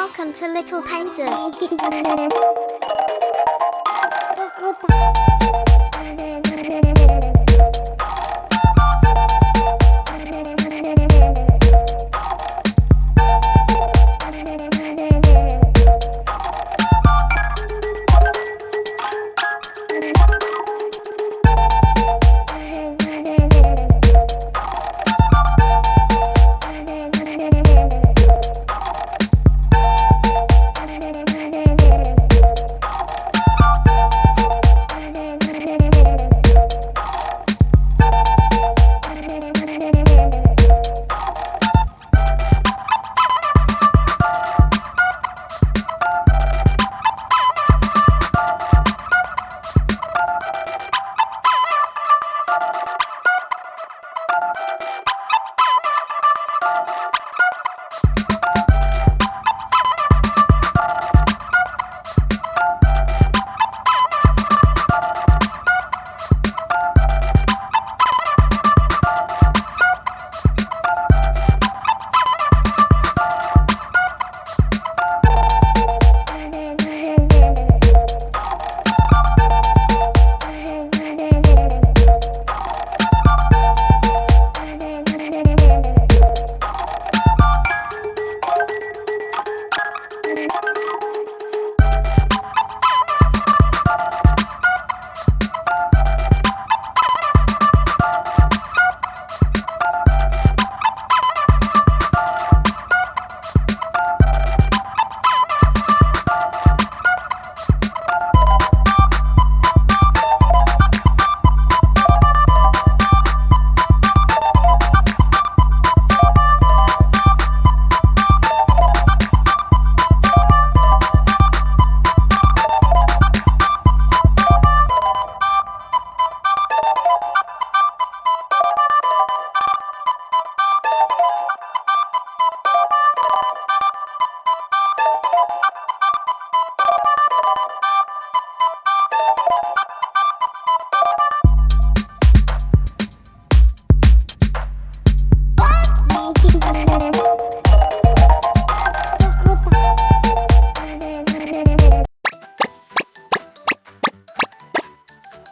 Welcome to Little Painters.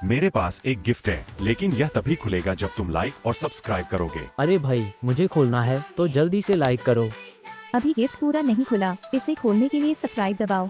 मेरे पास एक gift है, लेकिन यह तभी खुलेगा जब तुम लाइक और सब्सक्राइब करोगे। अरे भाई, मुझे खोलना है तो जल्दी से लाइक करो। अभी गिफ्ट पूरा नहीं खुला, इसे खोलने के लिए सब्सक्राइब दबाओ।